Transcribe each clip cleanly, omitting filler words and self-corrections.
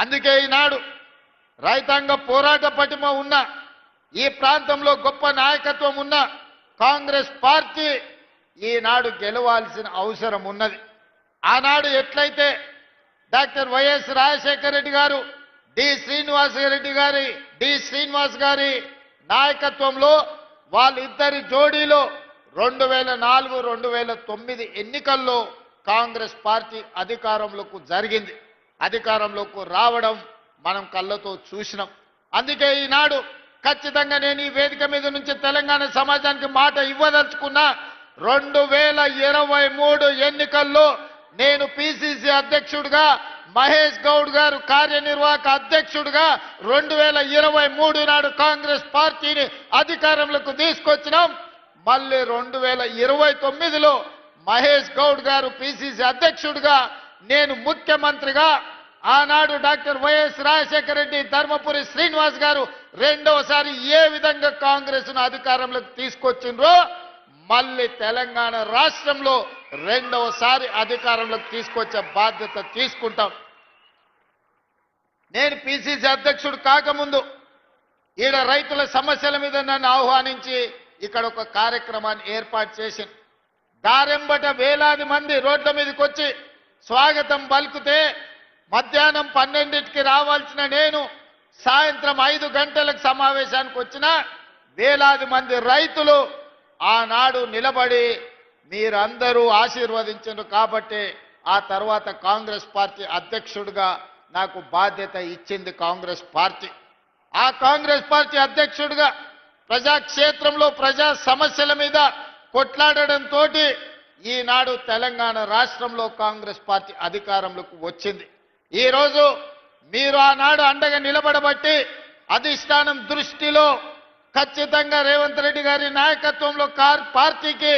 అందుకే ఈనాడు రైతాంగ పోరాట పటిమ ఉన్న ఈ ప్రాంతంలో గొప్ప నాయకత్వం ఉన్న కాంగ్రెస్ పార్టీ ఈనాడు గెలవాల్సిన అవసరం ఉన్నది. ఆనాడు ఎట్లయితే డాక్టర్ వైఎస్ రాజశేఖర రెడ్డి గారు డి శ్రీనివాస్ గారి నాయకత్వంలో వాళ్ళిద్దరి జోడీలో 2004, 2009 ఎన్నికల్లో కాంగ్రెస్ పార్టీ అధికారంలోకి రావడం మనం కళ్ళతో చూసినాం. అందుకే ఈనాడు ఖచ్చితంగా నేను ఈ వేదిక మీద నుంచి తెలంగాణ సమాజానికి మాట ఇవ్వదలుచుకున్నా. 2023 ఎన్నికల్లో నేను పిసిసి అధ్యక్షుడిగా, మహేష్ గౌడ్ గారు కార్యనిర్వాహక అధ్యక్షుడిగా 2023 నాడు కాంగ్రెస్ పార్టీని అధికారంలోకి తీసుకొచ్చినాం. మళ్ళీ 2029లో మహేష్ గౌడ్ గారు పిసిసి అధ్యక్షుడిగా, నేను ముఖ్యమంత్రిగా, ఆనాడు డాక్టర్ వైఎస్ రాజశేఖర రెడ్డి, ధర్మపురి శ్రీనివాస్ గారు రెండోసారి ఏ విధంగా కాంగ్రెస్ను అధికారంలోకి తీసుకొచ్చిండ్రో మళ్ళీ తెలంగాణ రాష్ట్రంలో రెండోసారి అధికారంలోకి తీసుకొచ్చే బాధ్యత తీసుకుంటాం. నేను పిసిసి అధ్యక్షుడు కాకముందు ఈడ రైతుల సమస్యల మీద నన్ను ఆహ్వానించి ఇక్కడ ఒక కార్యక్రమాన్ని ఏర్పాటు చేసింది. దారెంబట వేలాది మంది రోడ్ల మీదకి వచ్చి స్వాగతం పలుకుతే మధ్యాహ్నం 12కి రావాల్సిన నేను సాయంత్రం 5 గంటలకు సమావేశానికి వచ్చిన వేలాది మంది రైతులు ఆనాడు నిలబడి మీరందరూ ఆశీర్వదించారు కాబట్టి ఆ తర్వాత కాంగ్రెస్ పార్టీ అధ్యక్షుడిగా నాకు బాధ్యత ఇచ్చింది కాంగ్రెస్ పార్టీ. ఆ కాంగ్రెస్ పార్టీ అధ్యక్షుడిగా ప్రజాక్షేత్రంలో ప్రజా సమస్యల మీద కొట్లాడడంతో ఈనాడు తెలంగాణ రాష్ట్రంలో కాంగ్రెస్ పార్టీ అధికారంలోకి వచ్చింది. ఈరోజు మీరు ఆనాడు అండగా నిలబడబట్టి అధిష్టానం దృష్టిలో ఖచ్చితంగా రేవంత్ రెడ్డి గారి నాయకత్వంలో పార్టీకి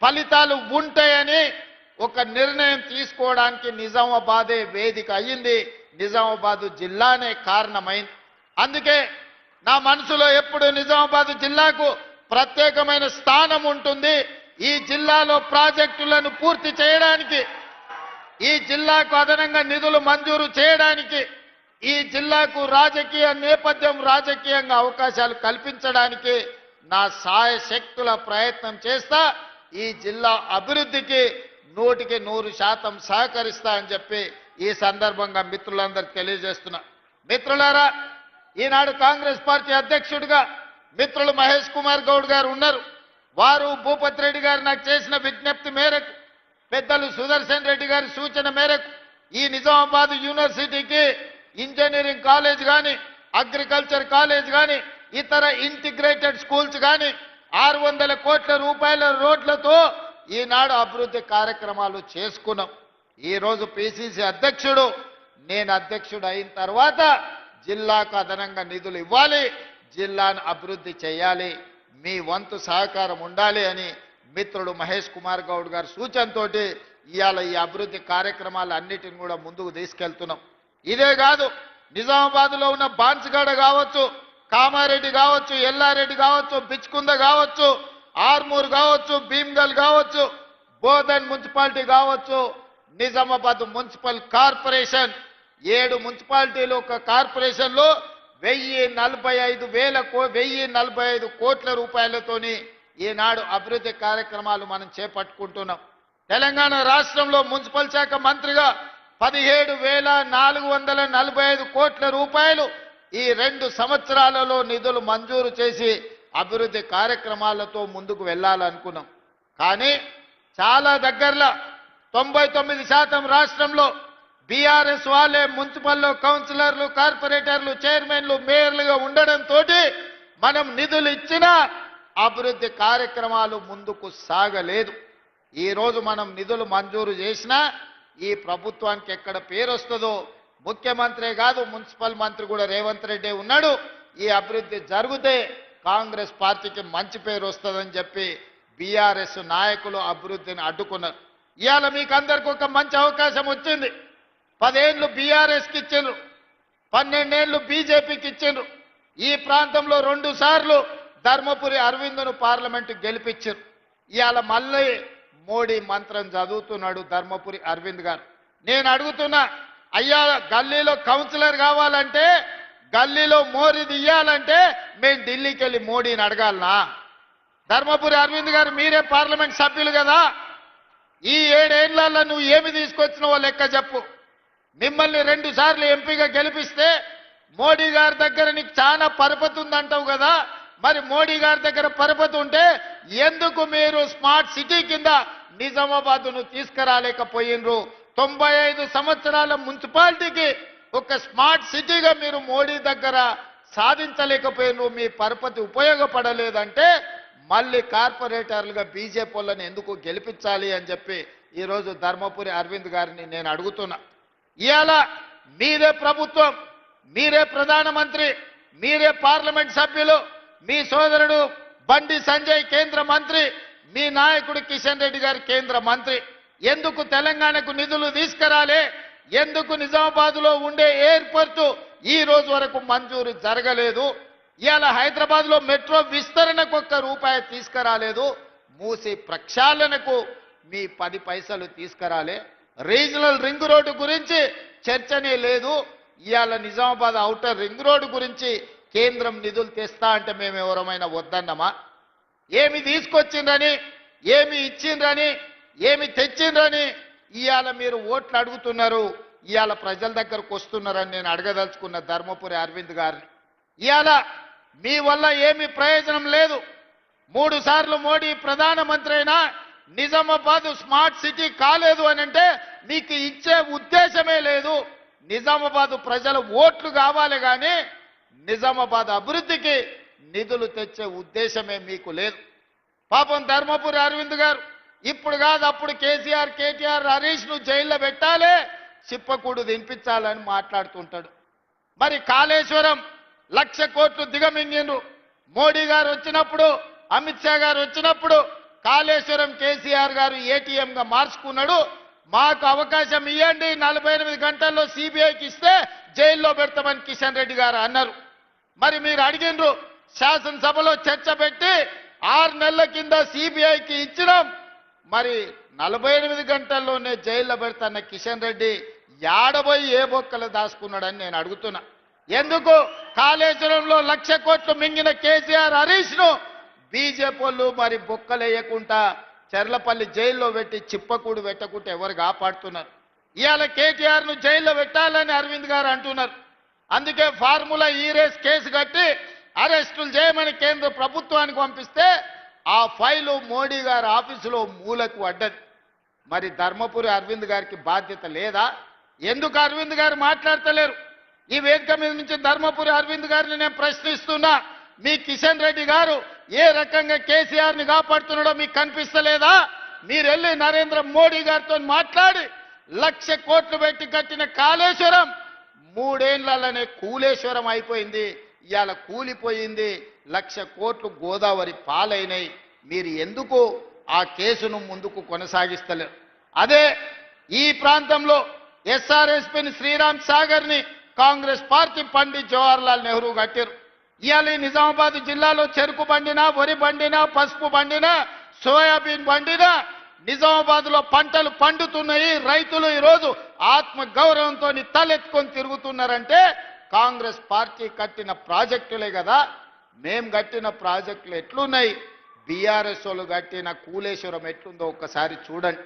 ఫలితాలు ఉంటాయని ఒక నిర్ణయం తీసుకోవడానికి నిజామాబాదే వేదిక అయ్యింది. నిజామాబాద్ జిల్లానే కారణమైంది. అందుకే నా మనసులో ఎప్పుడు నిజామాబాద్ జిల్లాకు ప్రత్యేకమైన స్థానం ఉంటుంది. ఈ జిల్లాలో ప్రాజెక్టులను పూర్తి చేయడానికి, ఈ జిల్లాకు అదనంగా నిధులు మంజూరు చేయడానికి, ఈ జిల్లాకు రాజకీయ నేపథ్యం, రాజకీయంగా అవకాశాలు కల్పించడానికి నా శాయశక్తుల ప్రయత్నం చేస్తా. ఈ జిల్లా అభివృద్ధికి 100% సహకరిస్తా అని చెప్పి ఈ సందర్భంగా మిత్రులందరికీ తెలియజేస్తున్నా. మిత్రులారా, ఈనాడు కాంగ్రెస్ పార్టీ అధ్యక్షుడిగా మిత్రులు మహేష్ కుమార్ గౌడ్ గారు ఉన్నారు. వారు భూపతి రెడ్డి గారు నాకు చేసిన విజ్ఞప్తి మేరకు, పెద్దలు సుదర్శన్ రెడ్డి గారి సూచన మేరకు ఈ నిజామాబాద్ యూనివర్సిటీకి ఇంజనీరింగ్ కాలేజ్ కానీ, అగ్రికల్చర్ కాలేజ్ కానీ, ఇతర ఇంటిగ్రేటెడ్ స్కూల్స్ కానీ 600 కోట్ల రూపాయల రోడ్లతో ఈనాడు అభివృద్ధి కార్యక్రమాలు చేసుకున్నాం. ఈరోజు పిసిసి అధ్యక్షుడు, నేను అధ్యక్షుడు అయిన తర్వాత జిల్లాకు అదనంగా నిధులు ఇవ్వాలి, జిల్లాను అభివృద్ధి చేయాలి, మీ వంతు సహకారం ఉండాలి అని మిత్రుడు మహేష్ కుమార్ గౌడ్ గారి సూచనతో ఇవాళ ఈ అభివృద్ధి కార్యక్రమాలు అన్నిటిని కూడా ముందుకు తీసుకెళ్తున్నాం. ఇదే కాదు, నిజామాబాద్లో ఉన్న బాన్స్గడ కావచ్చు, కామారెడ్డి కావచ్చు, ఎల్లారెడ్డి కావచ్చు, బిచ్కుంద కావచ్చు, ఆర్మూర్ కావచ్చు, భీమ్గల్ కావచ్చు, బోధన్ మున్సిపాలిటీ కావచ్చు, నిజామాబాద్ మున్సిపల్ కార్పొరేషన్ 7 మున్సిపాలిటీలు ఒక కార్పొరేషన్లో 1045 కోట్ల రూపాయలతోని ఈనాడు అభివృద్ధి కార్యక్రమాలు మనం చేపట్టుకుంటున్నాం. తెలంగాణ రాష్ట్రంలో మున్సిపల్ శాఖ మంత్రిగా 17,445 కోట్ల రూపాయలు ఈ 2 సంవత్సరాలలో నిధులు మంజూరు చేసి అభివృద్ధి కార్యక్రమాలతో ముందుకు వెళ్ళాలనుకున్నాం. కానీ చాలా దగ్గరలో 99% రాష్ట్రంలో బీఆర్ఎస్ వాళ్ళే మున్సిపల్లో కౌన్సిలర్లు, కార్పొరేటర్లు, చైర్మన్లు, మేయర్లుగా ఉండడంతో మనం నిధులు ఇచ్చినా అభివృద్ధి కార్యక్రమాలు ముందుకు సాగలేదు. ఈరోజు మనం నిధులు మంజూరు చేసినా ఈ ప్రభుత్వానికి ఎక్కడ పేరు వస్తుందో, ముఖ్యమంత్రే కాదు మున్సిపల్ మంత్రి కూడా రేవంత్ రెడ్డి ఉన్నాడు. ఈ అభివృద్ధి జరిగితే కాంగ్రెస్ పార్టీకి మంచి పేరు వస్తుందని చెప్పి బీఆర్ఎస్ నాయకులు అభివృద్ధిని అడ్డుకున్నారు. ఇవాళ మీకు అందరికీ ఒక మంచి అవకాశం వచ్చింది. 10 ఏళ్ళు బీఆర్ఎస్కి ఇచ్చిండ్రు, 12 ఏళ్ళు బీజేపీకి ఇచ్చిండ్రు. ఈ ప్రాంతంలో 2 సార్లు ధర్మపురి అరవింద్ను పార్లమెంటుకు గెలిపించారు. ఇవాళ మళ్ళీ మోడీ మంత్రం చదువుతున్నాడు ధర్మపురి అరవింద్ గారు. నేను అడుగుతున్నా, అయ్యా గల్లీలో కౌన్సిలర్ కావాలంటే, గల్లీలో మోరీ తీయాలంటే మేము ఢిల్లీకి వెళ్ళి మోడీని అడగాలనా? ధర్మపురి అరవింద్ గారు మీరే పార్లమెంట్ సభ్యులు కదా, ఈ 7 ఏళ్లలో నువ్వు ఏమి తీసుకొచ్చినావో లెక్క చెప్పు. మిమ్మల్ని 2 సార్లు ఎంపీగా గెలిపిస్తే మోడీ గారి దగ్గర నీకు చాలా పరపతి ఉందంటావు కదా, మరి మోడీ గారి దగ్గర పరపతి ఉంటే ఎందుకు మీరు స్మార్ట్ సిటీ కింద నిజామాబాద్ను తీసుకురాలేకపోయినరు? 95 సంవత్సరాల మున్సిపాలిటీకి ఒక స్మార్ట్ సిటీగా మీరు మోడీ దగ్గర సాధించలేకపోయినరు. మీ పరపతి ఉపయోగపడలేదంటే మళ్ళీ కార్పొరేటర్లుగా బీజేపీ వాళ్ళని ఎందుకు గెలిపించాలి అని చెప్పి ఈరోజు ధర్మపురి అరవింద్ గారిని నేను అడుగుతున్నా. ఇవాళ మీరే ప్రభుత్వం, మీరే ప్రధానమంత్రి, మీరే పార్లమెంట్ సభ్యులు, మీ సోదరుడు బండి సంజయ్ కేంద్ర మంత్రి, మీ నాయకుడు కిషన్ రెడ్డి గారు కేంద్ర మంత్రి. ఎందుకు తెలంగాణకు నిధులు తీసుకురాలే? ఎందుకు నిజామాబాద్లో ఉండే ఎయిర్పోర్టు ఈ రోజు వరకు మంజూరు జరగలేదు? ఇవాళ హైదరాబాద్లో మెట్రో విస్తరణకు ₹1 తీసుకురాలేదు. మూసి ప్రక్షాళనకు మీ 10 పైసలు తీసుకురాలే. రీజనల్ రింగ్ రోడ్డు గురించి చర్చనే లేదు. ఇవాళ నిజామాబాద్ ఔటర్ రింగ్ రోడ్డు గురించి కేంద్రం నిధులు తెస్తా అంటే మేము ఎవరమైనా వద్దన్నమా? ఏమి తీసుకొచ్చిండ్రని, ఏమి ఇచ్చిండ్రని, ఏమి తెచ్చిండ్రని ఇవాళ మీరు ఓట్లు అడుగుతున్నారు, ఇవాళ ప్రజల దగ్గరకు వస్తున్నారని నేను అడగదలుచుకున్న ధర్మపురి అరవింద్ గారిని. ఇవాళ మీ వల్ల ఏమి ప్రయోజనం లేదు. 3 సార్లు మోడీ ప్రధానమంత్రి అయినా నిజామాబాద్ స్మార్ట్ సిటీ కాలేదు అని అంటే మీకు ఇచ్చే ఉద్దేశమే లేదు. నిజామాబాద్ ప్రజల ఓట్లు కావాలి కానీ నిజామాబాద్ అభివృద్ధికి నిధులు తెచ్చే ఉద్దేశమే మీకు లేదు. పాపం ధర్మపురి అరవింద్ గారు ఇప్పుడు కాదు అప్పుడు కేసీఆర్, కేటీఆర్, హరీష్ను జైల్లో పెట్టాలి, చిప్పకూడు దింపించాలని మాట్లాడుతుంటాడు. మరి కాళేశ్వరం 1,00,000 కోట్లు దిగమింగిండ్రు. మోడీ గారు వచ్చినప్పుడు, అమిత్ షా గారు వచ్చినప్పుడు కాళేశ్వరం కేసీఆర్ గారు ఏటీఎంగా మార్చుకున్నాడు. మాకు అవకాశం ఇవ్వండి, 48 గంటల్లో సిబిఐకి ఇస్తే జైల్లో పెడతామని కిషన్ రెడ్డి గారు అన్నారు. మరి మీరు అడిగినరు, శాసనసభలో చర్చ పెట్టి 6 నెలల కింద సిబిఐకి ఇచ్చినాం. మరి 48 గంటల్లోనే జైల్లో పెడతాన్న కిషన్ రెడ్డి యాడబోయి ఏ బొక్కలు దాచుకున్నాడని నేను అడుగుతున్నా. ఎందుకు కాళేశ్వరంలో 1,00,000 కోట్లు మింగిన కేసీఆర్, హరీష్ను బీజేపీ వాళ్ళు మరి బొక్కలేయకుండా చెర్లపల్లి జైల్లో పెట్టి చిప్పకూడు పెట్టకుంటే ఎవరు కాపాడుతున్నారు? ఇవాళ కేటీఆర్ను జైల్లో పెట్టాలని అరవింద్ గారు అంటున్నారు. అందుకే ఫార్ములా ఈ రేస్ కేసు కట్టి అరెస్టులు చేయమని కేంద్ర ప్రభుత్వానికి పంపిస్తే ఆ ఫైలు మోడీ గారి ఆఫీసులో మూలకు పడ్డది. మరి ధర్మపురి అరవింద్ గారికి బాధ్యత లేదా? ఎందుకు అరవింద్ గారు మాట్లాడతలేరు? ఈ వేదిక మీద నుంచి ధర్మపురి అరవింద్ గారిని నేను ప్రశ్నిస్తున్నా. మీ కిషన్ రెడ్డి గారు ఏ రకంగా కేసీఆర్ని కాపాడుతున్నాడో మీకు కనిపిస్తలేదా? మీరు వెళ్ళి నరేంద్ర మోడీ గారితో మాట్లాడి 1,00,000 కోట్లు పెట్టి కట్టిన కాళేశ్వరం 3 ఏళ్లలోనే కూలేశ్వరం అయిపోయింది. ఇవాళ కూలిపోయింది. 1,00,000 కోట్లు గోదావరి పాలైనాయి. మీరు ఎందుకు ఆ కేసును ముందుకు కొనసాగిస్తలేరు? అదే ఈ ప్రాంతంలో ఎస్ఆర్ఎస్పీని శ్రీరామ్ సాగర్ని కాంగ్రెస్ పార్టీ పండిత్ జవహర్లాల్ నెహ్రూ కట్టారు. ఇవాళ నిజామాబాద్ జిల్లాలో చెరుకు బండినా, వరి బండినా, పసుపు బండినా, సోయాబీన్ బండినా నిజామాబాద్లో పంటలు పండుతున్నాయి. రైతులు ఈరోజు ఆత్మ గౌరవంతో తలెత్తుకొని తిరుగుతున్నారంటే కాంగ్రెస్ పార్టీ కట్టిన ప్రాజెక్టులే కదా. మేం కట్టిన ప్రాజెక్టులు ఎట్లున్నాయి, బీఆర్ఎస్ వాళ్ళు కట్టిన కూలేశ్వరం ఎట్లుందో ఒక్కసారి చూడండి.